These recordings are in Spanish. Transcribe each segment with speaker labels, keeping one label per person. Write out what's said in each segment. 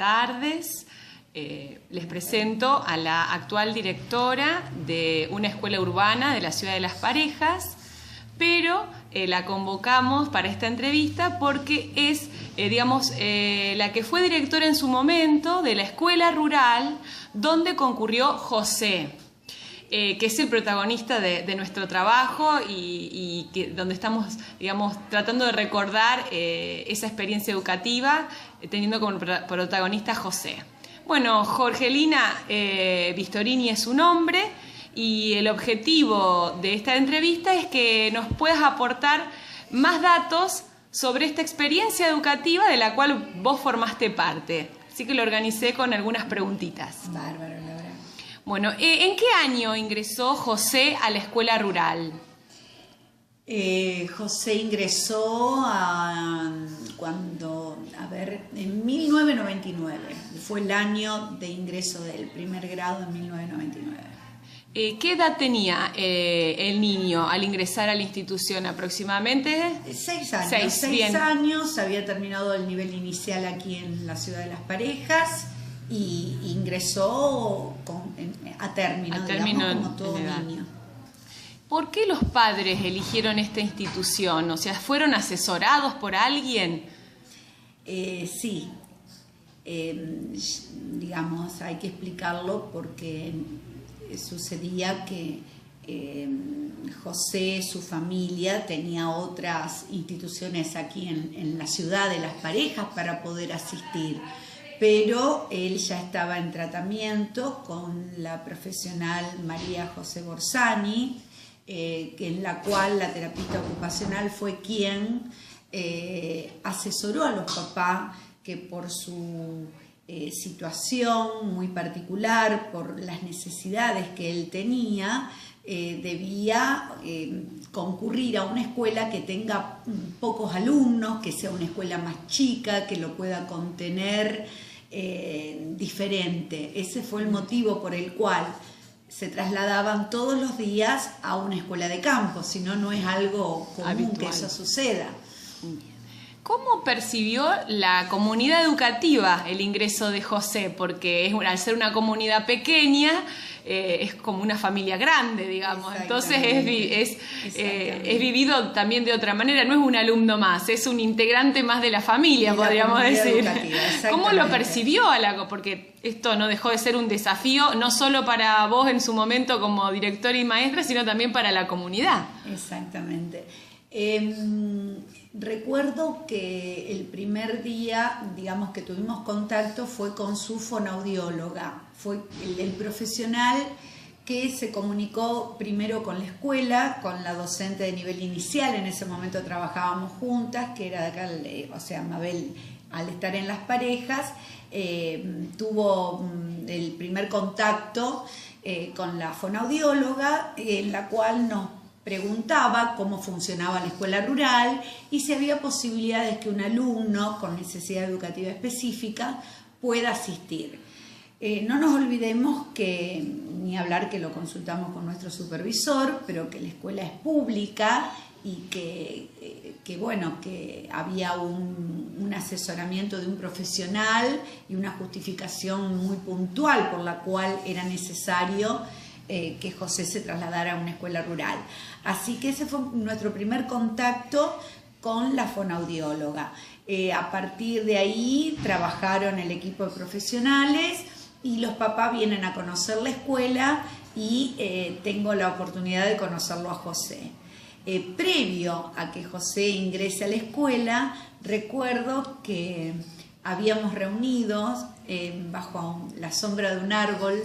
Speaker 1: tardes. Les presento a la actual directora de una escuela urbana de la Ciudad de Las Parejas, pero la convocamos para esta entrevista porque es, la que fue directora en su momento de la escuela rural donde concurrió José, que es el protagonista de nuestro trabajo y donde estamos, tratando de recordar esa experiencia educativa teniendo como protagonista a José. Bueno, Jorgelina Vistorini es su nombre y el objetivo de esta entrevista es que nos puedas aportar más datos sobre esta experiencia educativa de la cual vos formaste parte. Así que lo organicé con algunas preguntitas.
Speaker 2: Bárbaro, Laura.
Speaker 1: Bueno, ¿en qué año ingresó José a la escuela rural?
Speaker 2: José ingresó en 1999. Fue el año de ingreso del primer grado en 1999.
Speaker 1: ¿Qué edad tenía el niño al ingresar a la institución aproximadamente?
Speaker 2: 6 años. 6 años, había terminado el nivel inicial aquí en la Ciudad de Las Parejas y ingresó a término, como todo niño.
Speaker 1: ¿Por qué los padres eligieron esta institución? O sea, ¿fueron asesorados por alguien?
Speaker 2: Sí. Hay que explicarlo porque sucedía que José, su familia, tenía otras instituciones aquí en la Ciudad de Las Parejas para poder asistir. Pero él ya estaba en tratamiento con la profesional María José Borsani, en la cual la terapista ocupacional fue quien asesoró a los papás que por su situación muy particular, por las necesidades que él tenía, debía concurrir a una escuela que tenga pocos alumnos, que sea una escuela más chica, que lo pueda contener diferente. Ese fue el motivo por el cual se trasladaban todos los días a una escuela de campo, si no, no es algo común habitual que eso suceda.
Speaker 1: ¿Cómo percibió la comunidad educativa el ingreso de José? Porque al ser una comunidad pequeña, es como una familia grande, digamos. Entonces es vivido también de otra manera. No es un alumno más, es un integrante más de la familia, podríamos decir. ¿Cómo lo percibió porque esto no dejó de ser un desafío, no solo para vos en su momento como directora y maestra, sino también para la comunidad?
Speaker 2: Exactamente. Recuerdo que el primer día, que tuvimos contacto fue con su fonoaudióloga. Fue el profesional que se comunicó primero con la escuela, con la docente de nivel inicial. En ese momento trabajábamos juntas, que era de acá, Mabel, al estar en Las Parejas, tuvo el primer contacto con la fonoaudióloga, en la cual nos preguntaba cómo funcionaba la escuela rural y si había posibilidades que un alumno con necesidad educativa específica pueda asistir. No nos olvidemos que, ni hablar que lo consultamos con nuestro supervisor, pero que la escuela es pública y que había un asesoramiento de un profesional y una justificación muy puntual por la cual era necesario que José se trasladara a una escuela rural. Así que ese fue nuestro primer contacto con la fonoaudióloga. A partir de ahí trabajaron el equipo de profesionales y los papás vienen a conocer la escuela y tengo la oportunidad de conocerlo a José. Previo a que José ingrese a la escuela, recuerdo que habíamos reunidos bajo la sombra de un árbol,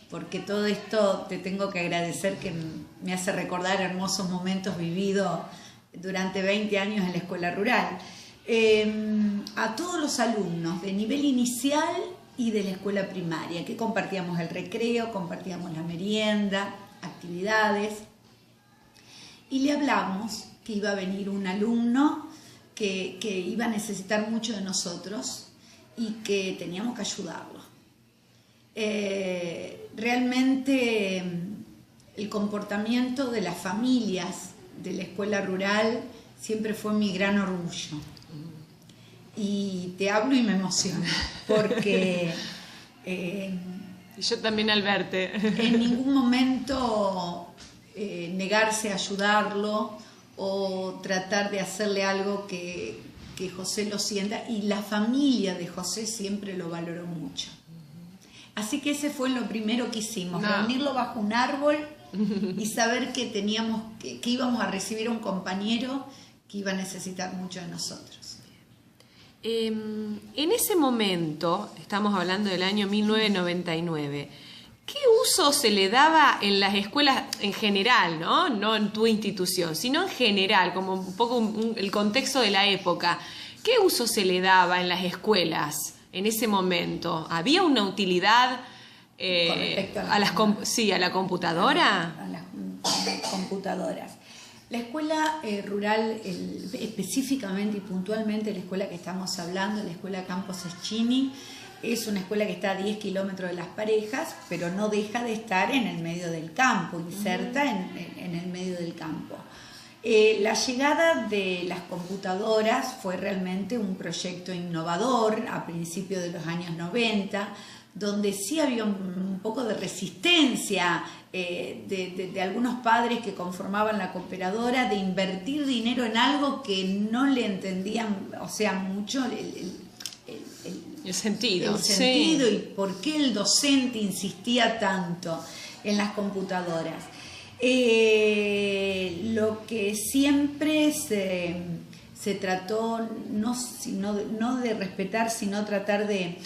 Speaker 2: porque todo esto te tengo que agradecer que me hace recordar hermosos momentos vividos durante 20 años en la escuela rural. A todos los alumnos de nivel inicial y de la escuela primaria, que compartíamos el recreo, compartíamos la merienda, actividades, y le hablamos que iba a venir un alumno que iba a necesitar mucho de nosotros y que teníamos que ayudarlo. Realmente el comportamiento de las familias de la escuela rural siempre fue mi gran orgullo. y te hablo y me emociono, porque
Speaker 1: yo también al verte.
Speaker 2: En ningún momento negarse a ayudarlo o tratar de hacerle algo que José lo sienta, y la familia de José siempre lo valoró mucho. Así que ese fue lo primero que hicimos, reunirlo bajo un árbol y saber que que íbamos a recibir a un compañero que iba a necesitar mucho de nosotros.
Speaker 1: En ese momento, estamos hablando del año 1999, ¿qué uso se le daba en las escuelas en general, no en tu institución, sino en general, como un poco el contexto de la época? ¿Qué uso se le daba en las escuelas en ese momento? ¿Había una utilidad a la computadora?
Speaker 2: A las computadoras. La escuela rural, específicamente y puntualmente la escuela que estamos hablando, la escuela Campos Eschini, es una escuela que está a 10 kilómetros de Las Parejas, pero no deja de estar en el medio del campo, inserta en el medio del campo. La llegada de las computadoras fue realmente un proyecto innovador a principios de los años 90, donde sí había un poco de resistencia de algunos padres que conformaban la cooperadora de invertir dinero en algo que no le entendían, o sea, mucho
Speaker 1: el sentido,
Speaker 2: sí. Y por qué el docente insistía tanto en las computadoras. Lo que siempre se trató no de respetar, sino tratar de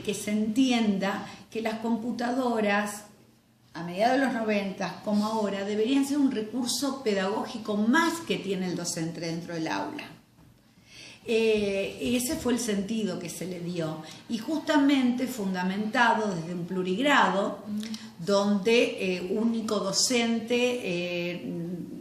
Speaker 2: que se entienda que las computadoras a mediados de los 90 como ahora deberían ser un recurso pedagógico más que tiene el docente dentro del aula. Ese fue el sentido que se le dio, y justamente fundamentado desde un plurigrado, donde único docente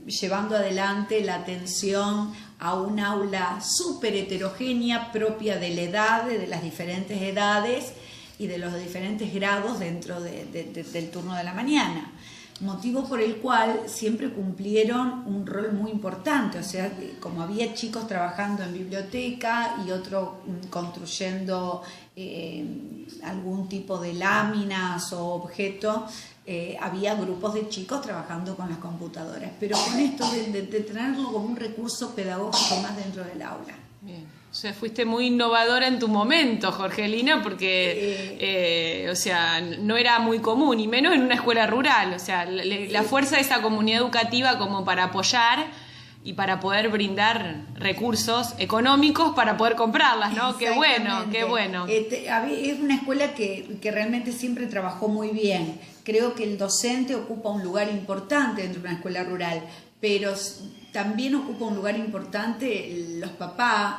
Speaker 2: llevando adelante la atención a un aula súper heterogénea, propia de la edad, de las diferentes edades y de los diferentes grados dentro del turno de la mañana. Motivo por el cual siempre cumplieron un rol muy importante, o sea, como había chicos trabajando en biblioteca y otros construyendo algún tipo de láminas o objeto, había grupos de chicos trabajando con las computadoras, pero con esto de tenerlo como un recurso pedagógico más dentro del aula.
Speaker 1: Bien. O sea, fuiste muy innovadora en tu momento, Jorgelina, porque o sea, no era muy común, y menos en una escuela rural. O sea, la fuerza de esa comunidad educativa como para apoyar y para poder brindar recursos económicos para poder comprarlas, ¿no? Qué bueno, qué bueno.
Speaker 2: Es una escuela que realmente siempre trabajó muy bien. Creo que el docente ocupa un lugar importante dentro de una escuela rural, pero también ocupa un lugar importante los papás,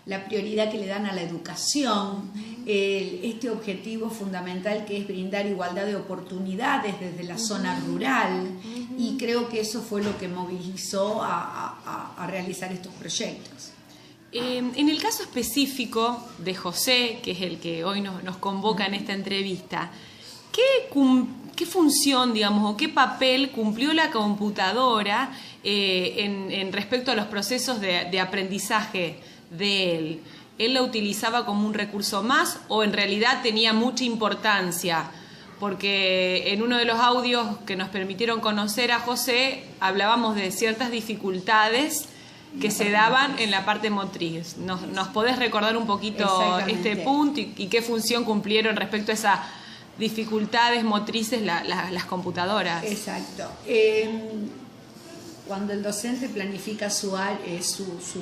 Speaker 2: la prioridad que le dan a la educación, este objetivo fundamental que es brindar igualdad de oportunidades desde la zona rural, y creo que eso fue lo que movilizó a realizar estos proyectos.
Speaker 1: En el caso específico de José, que es el que hoy nos convoca en esta entrevista, ¿qué función, digamos, o qué papel cumplió la computadora en respecto a los procesos de aprendizaje de él? ¿Él la utilizaba como un recurso más o en realidad tenía mucha importancia? Porque en uno de los audios que nos permitieron conocer a José hablábamos de ciertas dificultades que se daban en la parte motriz. ¿Nos podés recordar un poquito este punto y qué función cumplieron respecto a esas dificultades motrices las computadoras?
Speaker 2: Exacto. Cuando el docente planifica su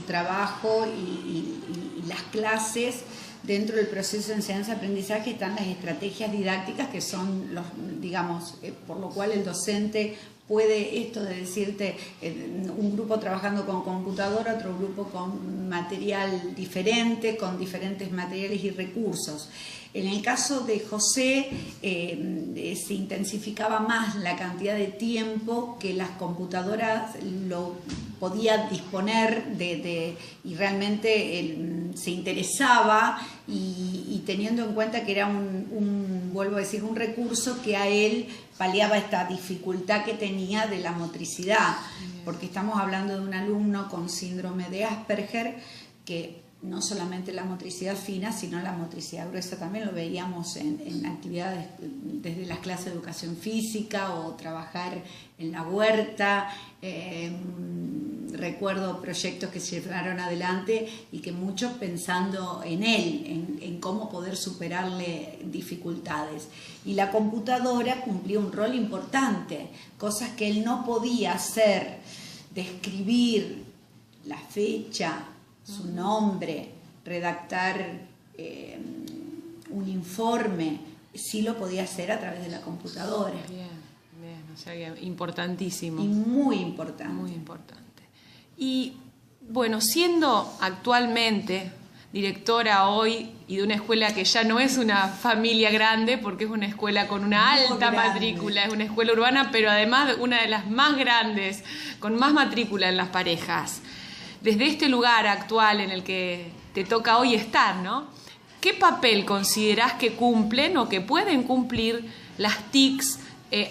Speaker 2: trabajo y las clases, dentro del proceso de enseñanza-aprendizaje están las estrategias didácticas, que son por lo cual el docente puede esto de decirte, un grupo trabajando con computadora, otro grupo con material diferente, con diferentes materiales y recursos. En el caso de José, se intensificaba más la cantidad de tiempo que las computadoras lo podía disponer y realmente se interesaba, y teniendo en cuenta que era vuelvo a decir, un recurso que a él paliaba esta dificultad que tenía de la motricidad, porque estamos hablando de un alumno con síndrome de Asperger, que no solamente la motricidad fina, sino la motricidad gruesa también lo veíamos en actividades desde las clases de educación física o trabajar en la huerta. Recuerdo proyectos que se llevaron adelante y que muchos pensando en él, en cómo poder superarle dificultades. Y la computadora cumplió un rol importante, cosas que él no podía hacer, describir la fecha, su nombre, redactar un informe, sí lo podía hacer a través de la computadora.
Speaker 1: Bien, bien, o sea que importantísimo.
Speaker 2: Y muy importante.
Speaker 1: Muy importante. Y bueno, siendo actualmente directora hoy y de una escuela que ya no es una familia grande, porque es una escuela con una alta matrícula, es una escuela urbana, pero además una de las más grandes, con más matrícula en las parejas. Desde este lugar actual en el que te toca hoy estar, ¿no? ¿Qué papel considerás que cumplen o que pueden cumplir las TICs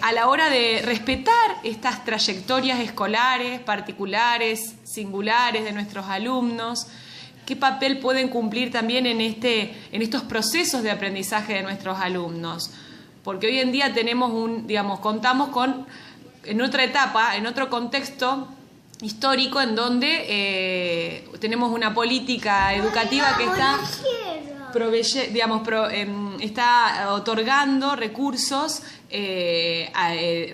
Speaker 1: a la hora de respetar estas trayectorias escolares, particulares, singulares de nuestros alumnos? ¿Qué papel pueden cumplir también en estos procesos de aprendizaje de nuestros alumnos? Porque hoy en día contamos con, en otra etapa, en otro contexto histórico, en donde tenemos una política educativa que está otorgando recursos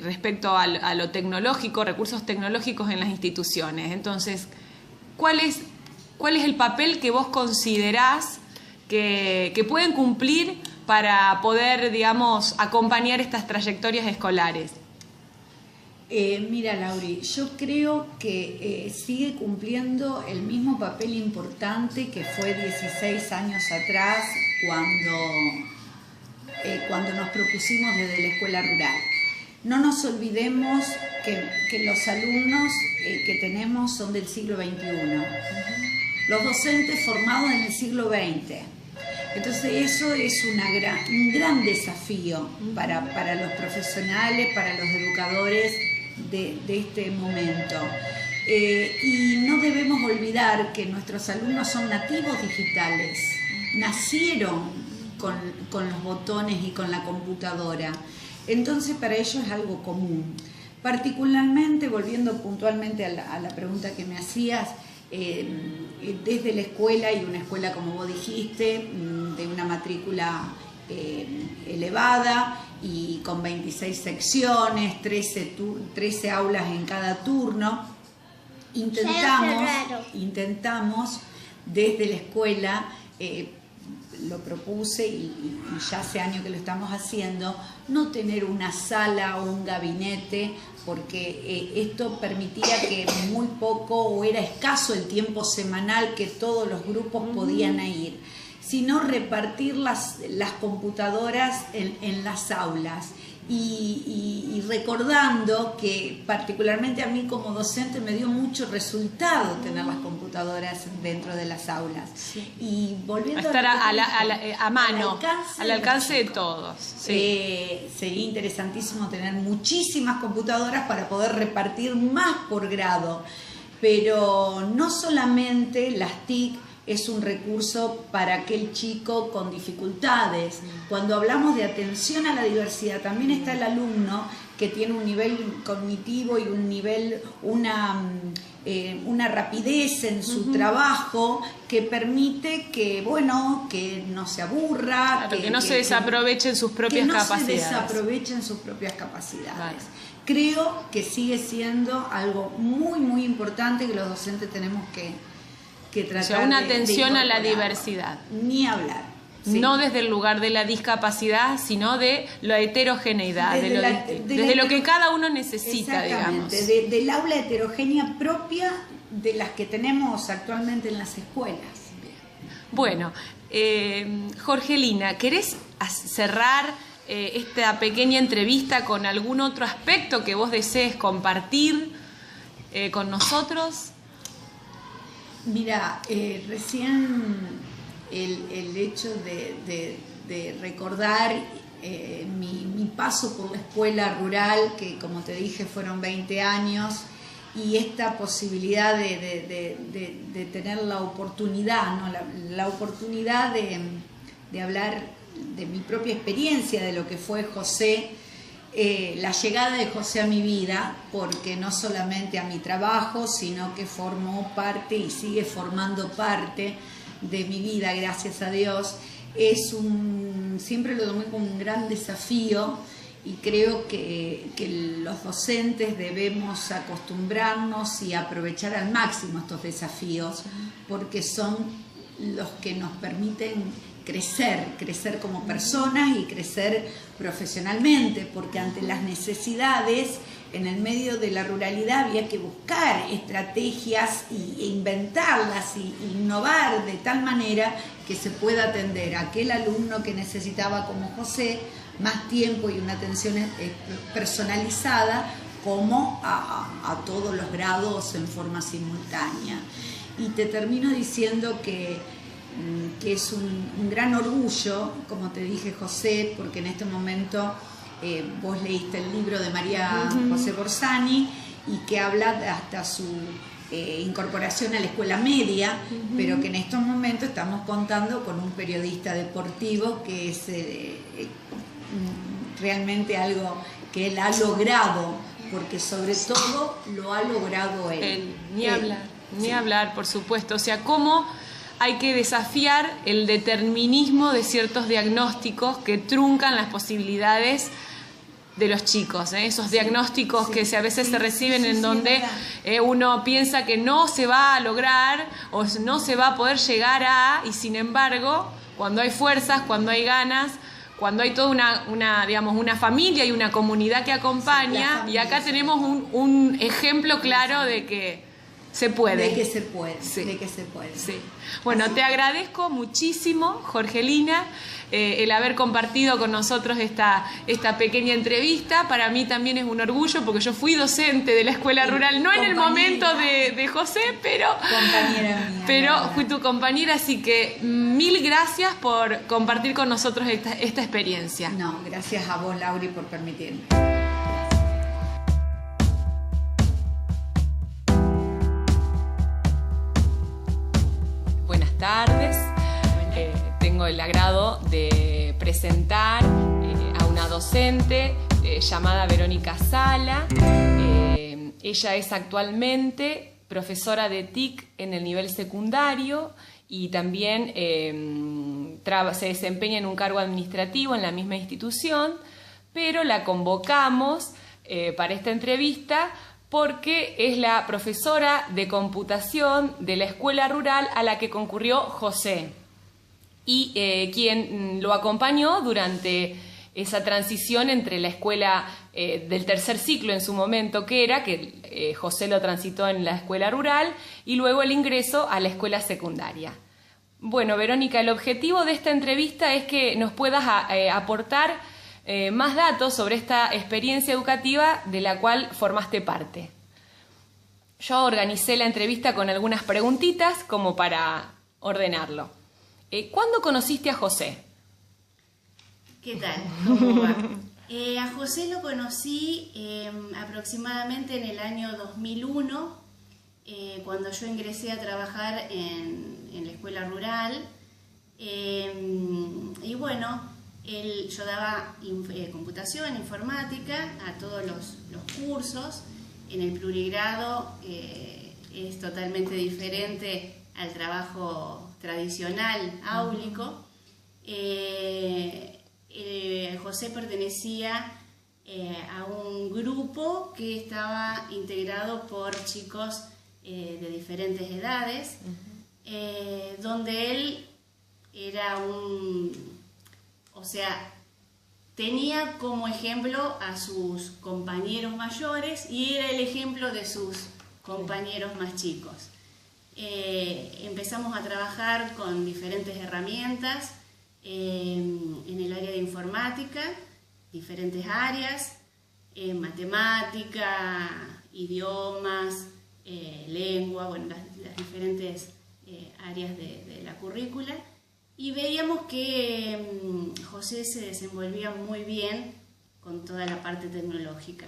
Speaker 1: respecto a lo tecnológico, recursos tecnológicos en las instituciones. Entonces, ¿cuál es el papel que vos considerás que pueden cumplir para poder, acompañar estas trayectorias escolares?
Speaker 2: Mira, Lauri, yo creo que sigue cumpliendo el mismo papel importante que fue 16 años atrás cuando nos propusimos desde la escuela rural. No nos olvidemos que los alumnos que tenemos son del siglo XXI, los docentes formados en el siglo XX. Entonces eso es un gran desafío para los profesionales, para los educadores de este momento. Y no debemos olvidar que nuestros alumnos son nativos digitales, nacieron con los botones y con la computadora. Entonces para ellos es algo común. Particularmente, volviendo puntualmente a la pregunta que me hacías, desde la escuela, y una escuela como vos dijiste, de una matrícula elevada y con 26 secciones, 13 aulas en cada turno, intentamos desde la escuela, lo propuse y ya hace años que lo estamos haciendo, no tener una sala o un gabinete, porque esto permitía que muy poco o era escaso el tiempo semanal que todos los grupos podían ir, sino repartir las computadoras en las aulas. Y recordando que particularmente a mí como docente me dio mucho resultado tener las computadoras dentro de las aulas.
Speaker 1: Sí.
Speaker 2: Y volviendo
Speaker 1: estar a mano, al alcance de todos. Sí.
Speaker 2: Sería interesantísimo tener muchísimas computadoras para poder repartir más por grado, pero no solamente las TIC es un recurso para aquel chico con dificultades. Cuando hablamos de atención a la diversidad, también está el alumno que tiene un nivel cognitivo y una rapidez en su trabajo que permite que no se aburra,
Speaker 1: claro, que no se desaprovechen sus propias capacidades.
Speaker 2: Que no se desaprovechen sus propias capacidades.
Speaker 1: Vale.
Speaker 2: Creo que sigue siendo algo muy, muy importante que los docentes tenemos que tratar, o sea,
Speaker 1: una atención a la diversidad.
Speaker 2: Ni hablar. Sí.
Speaker 1: No desde el lugar de la discapacidad, sino de la heterogeneidad, desde lo que cada uno necesita, digamos.
Speaker 2: Del aula heterogénea propia de las que tenemos actualmente en las escuelas.
Speaker 1: Bueno, Jorgelina, ¿querés cerrar esta pequeña entrevista con algún otro aspecto que vos desees compartir con nosotros?
Speaker 2: Mira, recién el hecho de recordar mi paso por la escuela rural, que como te dije fueron 20 años, y esta posibilidad de tener la oportunidad, ¿no? la oportunidad de hablar de mi propia experiencia, de lo que fue José, la llegada de José a mi vida, porque no solamente a mi trabajo, sino que formó parte y sigue formando parte de mi vida, gracias a Dios. Siempre lo tomé como un gran desafío, y creo que los docentes debemos acostumbrarnos y aprovechar al máximo estos desafíos, porque son los que nos permiten crecer como personas y crecer profesionalmente, porque ante las necesidades en el medio de la ruralidad había que buscar estrategias e inventarlas e innovar de tal manera que se pueda atender a aquel alumno que necesitaba, como José, más tiempo y una atención personalizada, como a todos los grados en forma simultánea. Y te termino diciendo que es un gran orgullo, como te dije, José, porque en este momento vos leíste el libro de María José Borsani, y que habla hasta su incorporación a la escuela media, pero que en estos momentos estamos contando con un periodista deportivo que es realmente algo que él ha logrado, porque sobre todo lo ha logrado él.
Speaker 1: Ni hablar, por supuesto. O sea, cómo hay que desafiar el determinismo de ciertos diagnósticos que truncan las posibilidades de los chicos, esos diagnósticos que a veces se reciben en donde uno piensa que no se va a lograr o no se va a poder llegar a, y sin embargo, cuando hay fuerzas, cuando hay ganas, cuando hay toda una familia y una comunidad que acompaña, y acá tenemos un ejemplo claro de que se puede.
Speaker 2: De que se puede,
Speaker 1: sí.
Speaker 2: De que se puede.
Speaker 1: Sí. Bueno, te agradezco muchísimo, Jorgelina, el haber compartido con nosotros esta pequeña entrevista. Para mí también es un orgullo, porque yo fui docente de la escuela rural, no en el momento de José, pero fui tu compañera, así que mil gracias por compartir con nosotros esta experiencia.
Speaker 2: No, gracias a vos, Lauri, por permitirme.
Speaker 1: Buenas tardes. Tengo el agrado de presentar a una docente llamada Verónica Sala. Ella es actualmente profesora de TIC en el nivel secundario y también se desempeña en un cargo administrativo en la misma institución, pero la convocamos para esta entrevista porque es la profesora de computación de la escuela rural a la que concurrió José, y quien lo acompañó durante esa transición entre la escuela del tercer ciclo en su momento, que José lo transitó en la escuela rural, y luego el ingreso a la escuela secundaria. Bueno, Verónica, el objetivo de esta entrevista es que nos puedas aportar más datos sobre esta experiencia educativa de la cual formaste parte. Yo organicé la entrevista con algunas preguntitas como para ordenarlo. ¿Cuándo conociste a José?
Speaker 3: ¿Qué tal? ¿Cómo va? A José lo conocí aproximadamente en el año 2001, cuando yo ingresé a trabajar en la escuela rural. Y bueno, yo daba computación, informática, a todos los cursos. En el plurigrado es totalmente diferente al trabajo tradicional, áulico. José pertenecía a un grupo que estaba integrado por chicos de diferentes edades, donde él era tenía como ejemplo a sus compañeros mayores y era el ejemplo de sus compañeros más chicos. Empezamos a trabajar con diferentes herramientas en el área de informática, diferentes áreas, matemática, idiomas, lengua, bueno, las diferentes áreas de la currícula, y veíamos que José se desenvolvía muy bien con toda la parte tecnológica.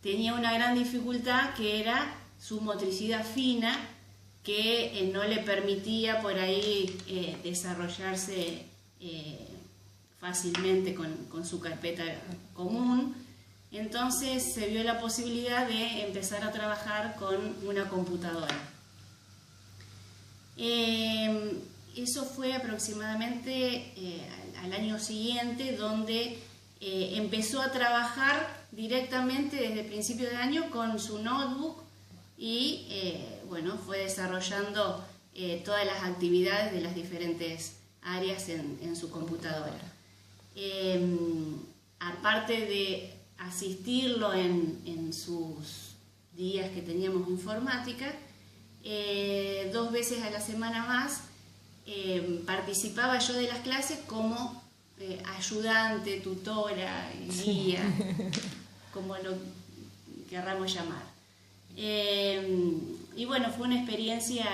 Speaker 3: tenía una gran dificultad que era su motricidad fina, que no le permitía por ahí desarrollarse fácilmente con su carpeta común. Entonces se vio la posibilidad de empezar a trabajar con una computadora. Eso fue aproximadamente al año siguiente, donde empezó a trabajar directamente desde el principio de año con su notebook y bueno, fue desarrollando todas las actividades de las diferentes áreas en su computadora. Aparte de asistirlo en sus días que teníamos informática, 2 veces a la semana más participaba yo de las clases como ayudante, tutora, guía, como lo querramos llamar. Y bueno, fue una experiencia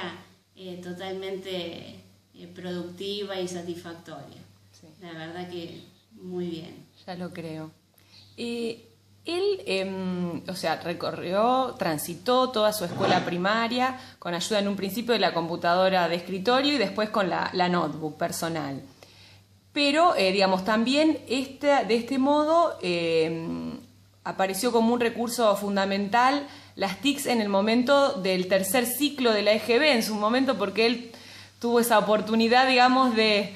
Speaker 3: totalmente productiva y satisfactoria. Sí. La verdad que muy bien.
Speaker 1: Ya lo creo. Él, o sea, transitó toda su escuela primaria con ayuda en un principio de la computadora de escritorio y después con la notebook personal. Pero, digamos, también de este modo apareció como un recurso fundamental las TICs en el momento del tercer ciclo de la EGB, en su momento, porque él tuvo esa oportunidad, digamos, de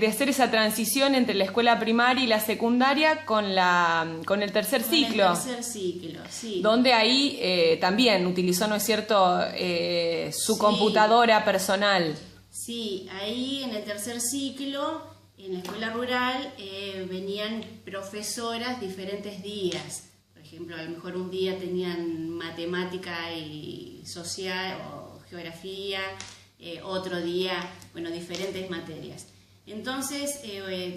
Speaker 1: hacer esa transición entre la escuela primaria y la secundaria con el tercer ciclo.
Speaker 3: El tercer ciclo, sí.
Speaker 1: Donde ahí también utilizó, ¿no es cierto?, su computadora personal.
Speaker 3: Sí, ahí en el tercer ciclo, en la escuela rural, venían profesoras diferentes días. Por ejemplo, a lo mejor un día tenían matemática y social o geografía, otro día, bueno, diferentes materias. Entonces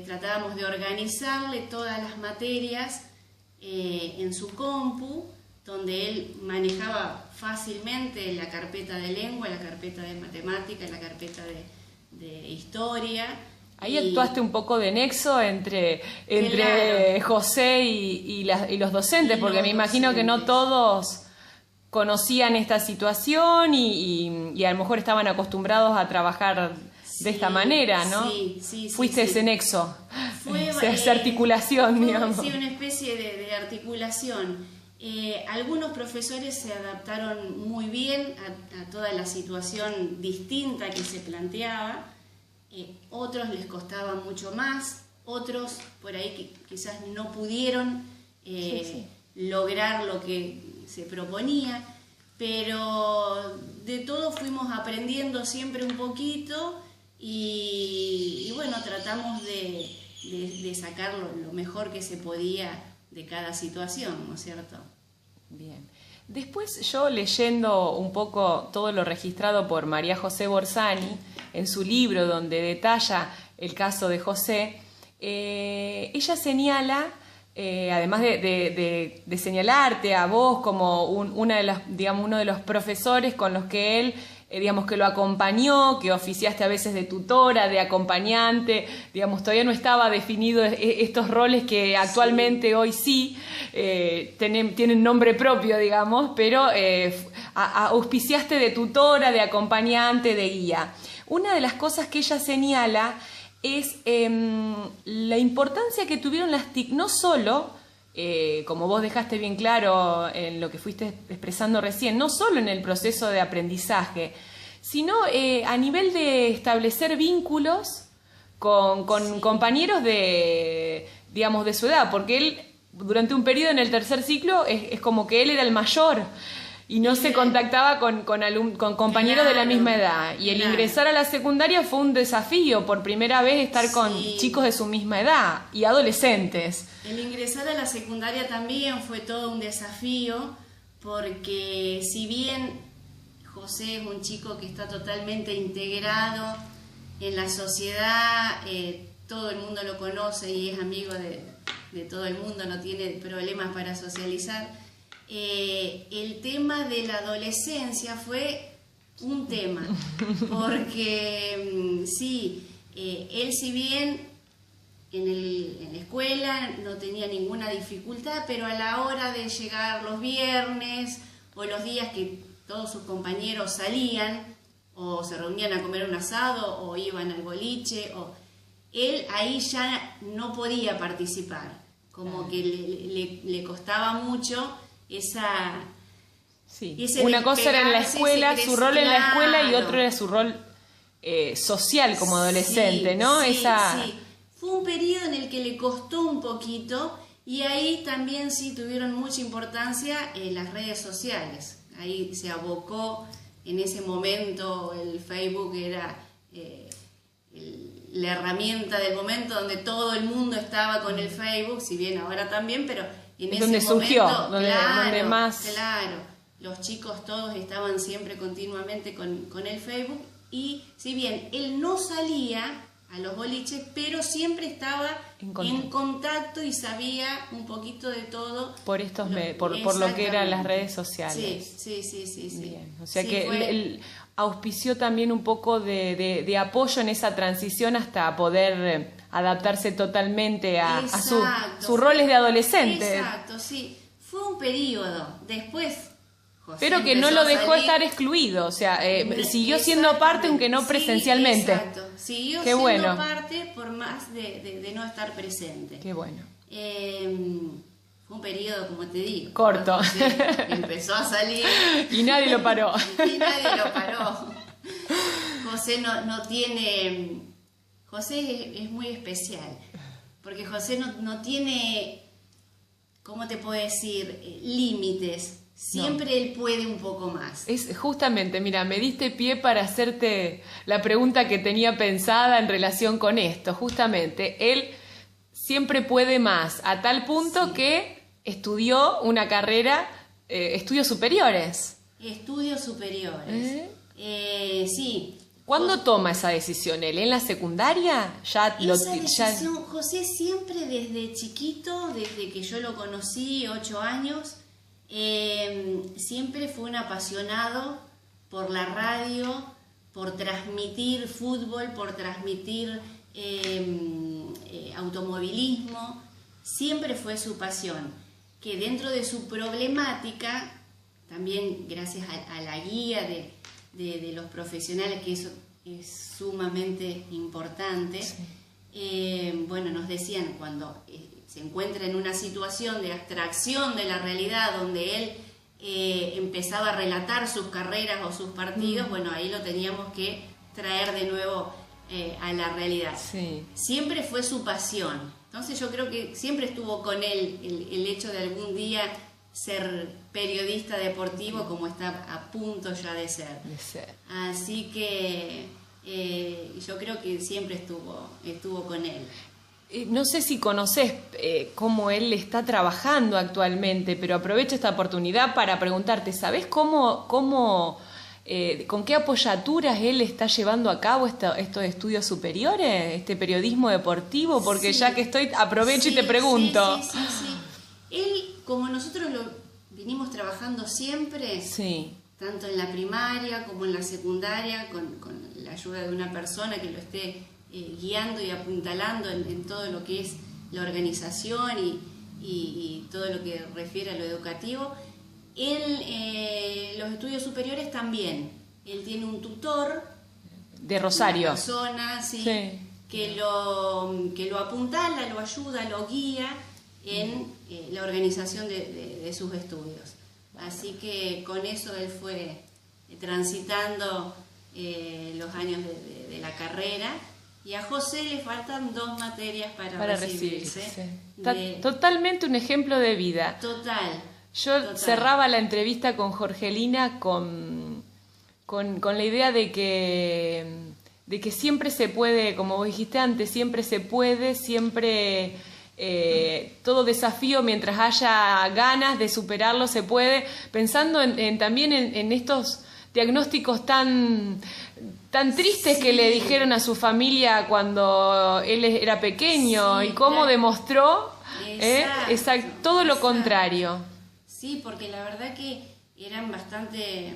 Speaker 3: tratábamos de organizarle todas las materias en su compu, donde él manejaba fácilmente la carpeta de lengua, la carpeta de matemática, la carpeta de historia.
Speaker 1: Ahí actuaste un poco de nexo entre
Speaker 3: Claro.
Speaker 1: José y los docentes, porque me imagino que no todos conocían esta situación y a lo mejor estaban acostumbrados a trabajar de esta manera, ¿no?
Speaker 3: Sí.
Speaker 1: Fuiste ese nexo,
Speaker 3: Fue,
Speaker 1: esa articulación, digamos.
Speaker 3: Sí, una especie de articulación. Algunos profesores se adaptaron muy bien a toda la situación distinta que se planteaba, otros les costaba mucho más, otros por ahí que quizás no pudieron lograr lo que se proponía, pero de todo fuimos aprendiendo siempre un poquito y bueno, tratamos de sacar lo mejor que se podía de cada situación, ¿no es cierto?
Speaker 1: Bien. Después yo leyendo un poco todo lo registrado por María José Borsani en su libro donde detalla el caso de José, ella señala, además de señalarte a vos como uno de los profesores con los que él, digamos, que lo acompañó, que oficiaste a veces de tutora, de acompañante, digamos, todavía no estaba definido estos roles que actualmente hoy sí tienen nombre propio, digamos, pero auspiciaste de tutora, de acompañante, de guía. Una de las cosas que ella señala es la importancia que tuvieron las TIC, no solo, como vos dejaste bien claro en lo que fuiste expresando recién, no solo en el proceso de aprendizaje, sino a nivel de establecer vínculos con compañeros de su edad, porque él durante un periodo en el tercer ciclo es como que él era el mayor y no se contactaba con compañeros de la misma edad. Y el ingresar a la secundaria fue un desafío, por primera vez estar con chicos de su misma edad y adolescentes.
Speaker 3: El ingresar a la secundaria también fue todo un desafío, porque si bien José es un chico que está totalmente integrado en la sociedad, todo el mundo lo conoce y es amigo de todo el mundo, no tiene problemas para socializar. El tema de la adolescencia fue un tema, porque él si bien en la escuela no tenía ninguna dificultad, pero a la hora de llegar los viernes o los días que todos sus compañeros salían o se reunían a comer un asado o iban al boliche, él ahí ya no podía participar, como que le costaba mucho esa...
Speaker 1: Sí. Una cosa era en la escuela, su rol en la escuela, y otro era su rol social como adolescente,
Speaker 3: sí,
Speaker 1: ¿no?
Speaker 3: Sí. Fue un periodo en el que le costó un poquito, y ahí también sí tuvieron mucha importancia las redes sociales. Ahí se abocó, en ese momento el Facebook era la herramienta del momento donde todo el mundo estaba con el Facebook, si bien ahora también, pero en ese
Speaker 1: donde surgió,
Speaker 3: momento,
Speaker 1: donde más...
Speaker 3: Claro, los chicos todos estaban siempre continuamente con el Facebook, y si bien él no salía a los boliches, pero siempre estaba en contacto y sabía un poquito de todo.
Speaker 1: Por por lo que eran las redes sociales.
Speaker 3: Sí.
Speaker 1: Bien. O sea que él auspició también un poco de apoyo en esa transición hasta poder adaptarse totalmente a sus roles de adolescente.
Speaker 3: Exacto, sí. Fue un periodo. Después... José
Speaker 1: pero que no lo dejó estar excluido, o sea, siguió siendo parte, aunque no presencialmente.
Speaker 3: Exacto, siguió siendo parte por más de no estar presente.
Speaker 1: Qué bueno.
Speaker 3: Fue un periodo, como te digo,
Speaker 1: corto.
Speaker 3: Empezó a salir.
Speaker 1: Y nadie lo paró.
Speaker 3: Y nadie lo paró. José no tiene... José es muy especial, porque José no tiene, ¿cómo te puedo decir?, límites. Siempre él puede un poco más.
Speaker 1: Es justamente, mira, me diste pie para hacerte la pregunta que tenía pensada en relación con esto. Justamente, él siempre puede más, a tal punto que estudió una carrera, estudios superiores.
Speaker 3: Estudios superiores. Sí.
Speaker 1: ¿Cuándo toma esa decisión él? ¿En la secundaria?
Speaker 3: José siempre desde chiquito, desde que yo lo conocí, 8 años... siempre fue un apasionado por la radio, por transmitir fútbol, por transmitir automovilismo. Siempre fue su pasión, que dentro de su problemática, también gracias a la guía de los profesionales, que eso es sumamente importante, bueno, nos decían cuando... se encuentra en una situación de abstracción de la realidad, donde él empezaba a relatar sus carreras o sus partidos, bueno, ahí lo teníamos que traer de nuevo a la realidad.
Speaker 1: Sí.
Speaker 3: Siempre fue su pasión. Entonces yo creo que siempre estuvo con él el hecho de algún día ser periodista deportivo, como está a punto ya de ser. Así que yo creo que siempre estuvo con él.
Speaker 1: No sé si conoces cómo él está trabajando actualmente, pero aprovecho esta oportunidad para preguntarte, ¿sabés con qué apoyaturas él está llevando a cabo estos estudios superiores, este periodismo deportivo? Porque ya que aprovecho y te pregunto.
Speaker 3: Sí. Él, como nosotros lo vinimos trabajando siempre, tanto en la primaria como en la secundaria, con la ayuda de una persona que lo esté guiando y apuntalando en todo lo que es la organización y todo lo que refiere a lo educativo. Él, los estudios superiores también. Él tiene un tutor
Speaker 1: de Rosario,
Speaker 3: una persona que lo apuntala, lo ayuda, lo guía en la organización de sus estudios. Así que con eso él fue transitando los años de la carrera. Y a José le faltan 2 materias para recibirse.
Speaker 1: Totalmente un ejemplo de vida.
Speaker 3: Total.
Speaker 1: Yo cerraba la entrevista con Jorgelina con la idea de que siempre se puede, como vos dijiste antes, siempre se puede, siempre todo desafío, mientras haya ganas de superarlo, se puede. Pensando también en estos diagnósticos tan tristes que le dijeron a su familia cuando él era pequeño, y cómo demostró todo lo contrario.
Speaker 3: Sí, porque la verdad que eran bastante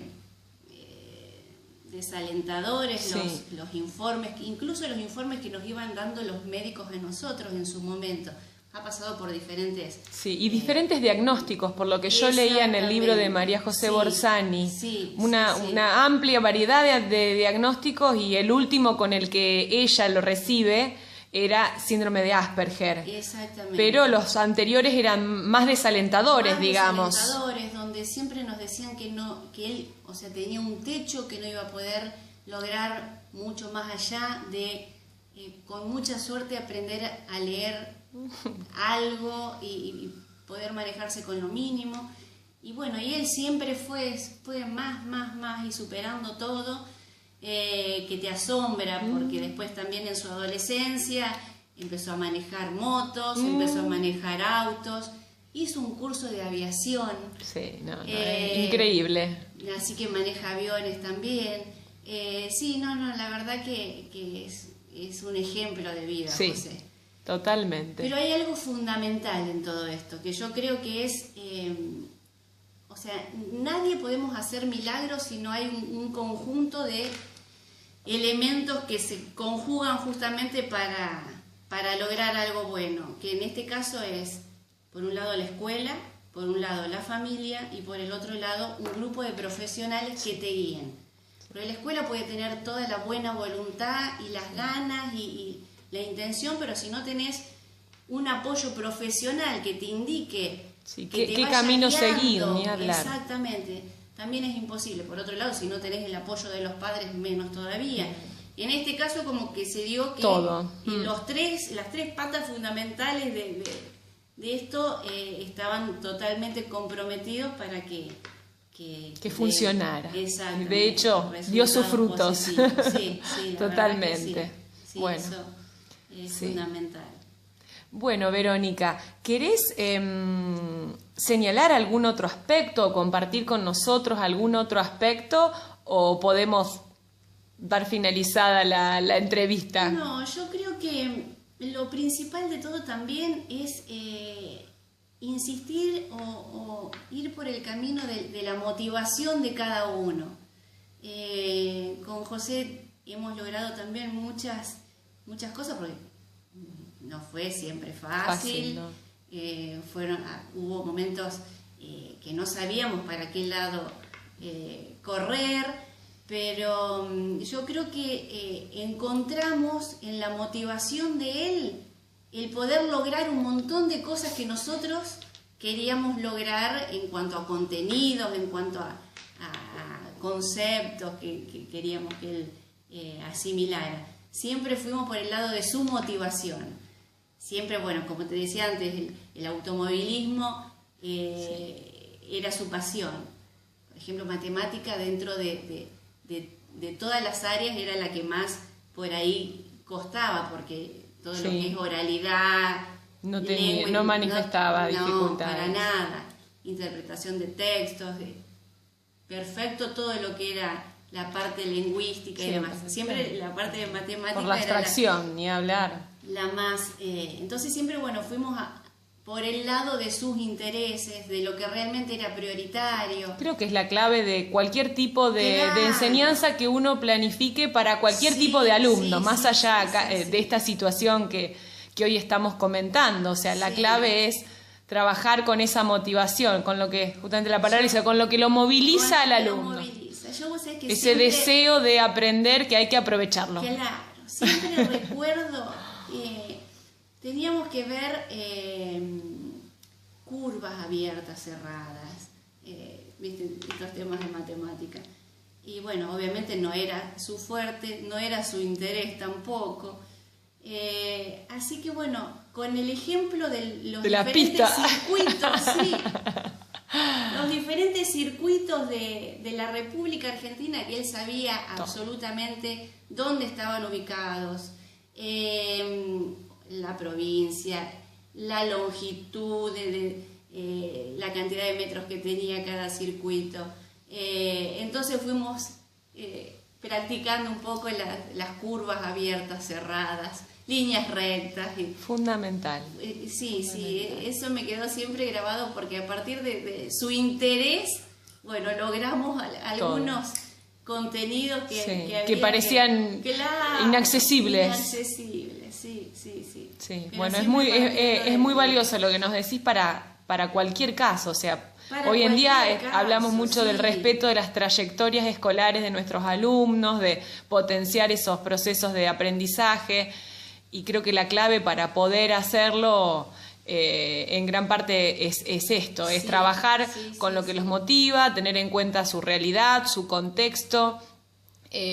Speaker 3: desalentadores,
Speaker 1: Sí.
Speaker 3: los informes, incluso los informes que nos iban dando los médicos a nosotros en su momento. Ha pasado por diferentes...
Speaker 1: Sí, y diferentes diagnósticos, por lo que yo leía en el libro de María José
Speaker 3: Sí,
Speaker 1: Borsani.
Speaker 3: sí,
Speaker 1: una amplia variedad de diagnósticos, y el último con el que ella lo recibe era síndrome de Asperger.
Speaker 3: Exactamente.
Speaker 1: Pero los anteriores eran más desalentadores, digamos.
Speaker 3: Desalentadores, donde siempre nos decían que él, o sea, tenía un techo, que no iba a poder lograr mucho más allá de, con mucha suerte, aprender a leer algo y poder manejarse con lo mínimo. Y bueno, y él siempre fue más y superando todo, que te asombra, porque después también en su adolescencia empezó a manejar motos, empezó a manejar autos, hizo un curso de aviación.
Speaker 1: Sí, increíble.
Speaker 3: Así que maneja aviones también. Sí, la verdad que es un ejemplo de vida,
Speaker 1: Sí.
Speaker 3: José.
Speaker 1: Totalmente.
Speaker 3: Pero hay algo fundamental en todo esto, que yo creo que es, o sea, nadie podemos hacer milagros si no hay un conjunto de elementos que se conjugan justamente para lograr algo bueno, que en este caso es, por un lado, la escuela, por un lado, la familia, y por el otro lado, un grupo de profesionales que te guíen. Porque la escuela puede tener toda la buena voluntad y las ganas y la intención, pero si no tenés un apoyo profesional que te indique,
Speaker 1: Sí,
Speaker 3: que
Speaker 1: qué
Speaker 3: te vaya
Speaker 1: camino
Speaker 3: guiando,
Speaker 1: seguir, ni hablar.
Speaker 3: exactamente, también es imposible. Por otro lado, si no tenés el apoyo de los padres, menos todavía. Y en este caso, como que se dio que
Speaker 1: todo.
Speaker 3: las tres patas fundamentales de esto estaban totalmente comprometidos para que
Speaker 1: funcionara.
Speaker 3: Exactamente.
Speaker 1: De hecho, dio sus frutos.
Speaker 3: Sí, la
Speaker 1: totalmente.
Speaker 3: verdad que sí.
Speaker 1: Bueno,
Speaker 3: eso es fundamental.
Speaker 1: Bueno, Verónica, ¿querés señalar algún otro aspecto o compartir con nosotros algún otro aspecto, o podemos dar finalizada la entrevista?
Speaker 3: No, yo creo que lo principal de todo también es insistir o ir por el camino de la motivación de cada uno. Con José hemos logrado también muchas cosas, porque no fue siempre fácil,
Speaker 1: ¿no?
Speaker 3: Hubo momentos que no sabíamos para qué lado correr, pero yo creo que encontramos en la motivación de él el poder lograr un montón de cosas que nosotros queríamos lograr en cuanto a contenidos, en cuanto a conceptos que queríamos que él asimilara. Siempre fuimos por el lado de su motivación. Siempre, bueno, como te decía antes, el automovilismo era su pasión. Por ejemplo, matemática dentro de todas las áreas era la que más por ahí costaba, porque todo lo que es oralidad,
Speaker 1: no manifestaba dificultades.
Speaker 3: No, para nada. Interpretación de textos, perfecto todo lo que era la parte lingüística y demás. Siempre la parte de matemática
Speaker 1: por la abstracción, ni hablar.
Speaker 3: La más. Entonces siempre, bueno, fuimos por el lado de sus intereses, de lo que realmente era prioritario.
Speaker 1: Creo que es la clave de cualquier tipo de enseñanza que uno planifique para cualquier tipo de alumno, más allá de esta situación que hoy estamos comentando. O sea, la clave es trabajar con esa motivación, con lo que, justamente la palabra dice, con lo que lo moviliza al alumno. Ese
Speaker 3: siempre,
Speaker 1: deseo de aprender, que hay que aprovecharlo.
Speaker 3: Claro, siempre recuerdo, teníamos que ver curvas abiertas, cerradas, ¿viste? Estos temas de matemática. Y bueno, obviamente no era su fuerte, no era su interés tampoco. Así que bueno, con el ejemplo de los diferentes circuitos, sí, los diferentes circuitos de la República Argentina, que él sabía absolutamente dónde estaban ubicados, la provincia, la longitud, la cantidad de metros que tenía cada circuito. Entonces fuimos practicando un poco las curvas abiertas, cerradas, líneas rectas.
Speaker 1: Fundamental.
Speaker 3: Sí, eso me quedó siempre grabado, porque a partir de su interés, bueno, logramos algunos contenidos que había
Speaker 1: parecían inaccesibles.
Speaker 3: Inaccesibles, sí.
Speaker 1: Sí,
Speaker 3: Pero
Speaker 1: bueno,
Speaker 3: siempre
Speaker 1: es muy valioso lo que nos decís para cualquier caso, o sea, hoy en día hablamos mucho del respeto de las trayectorias escolares de nuestros alumnos, de potenciar esos procesos de aprendizaje, y creo que la clave para poder hacerlo en gran parte es esto, es trabajar con lo que los motiva, tener en cuenta su realidad, su contexto,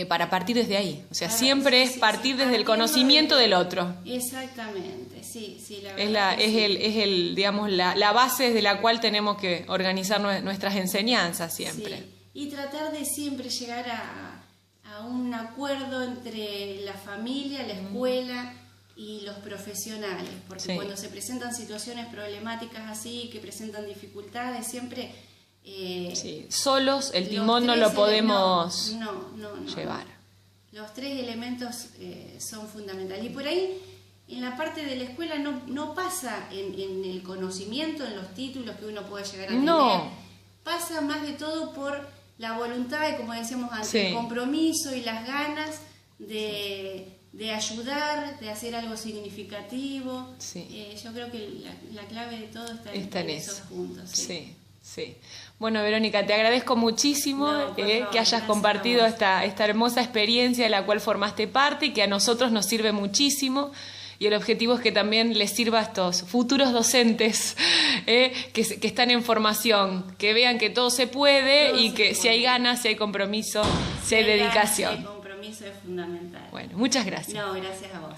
Speaker 1: para partir desde ahí. O sea, siempre es partir desde el conocimiento del otro.
Speaker 3: Exactamente, sí, la verdad
Speaker 1: es digamos, la base desde la cual tenemos que organizar nuestras enseñanzas siempre.
Speaker 3: Sí. Y tratar de siempre llegar a un acuerdo entre la familia, la escuela y los profesionales, porque cuando se presentan situaciones problemáticas así, que presentan dificultades, siempre... solos el timón no lo podemos llevar. Los tres elementos son fundamentales. Y por ahí, en la parte de la escuela, no pasa en el conocimiento, en los títulos que uno puede llegar a tener. Pasa más de todo por la voluntad y, como decíamos antes, el compromiso y las ganas de ayudar, de hacer algo significativo. Yo creo que la clave de todo está en esos puntos.
Speaker 1: Sí. Bueno, Verónica, te agradezco muchísimo que hayas compartido esta hermosa experiencia de la cual formaste parte y que a nosotros nos sirve muchísimo. Y el objetivo es que también les sirva a estos futuros docentes que están en formación, que vean que todo se puede y que si hay ganas, si hay compromiso, si hay dedicación.
Speaker 3: El compromiso es fundamental.
Speaker 1: Bueno, muchas gracias.
Speaker 3: No, gracias a vos.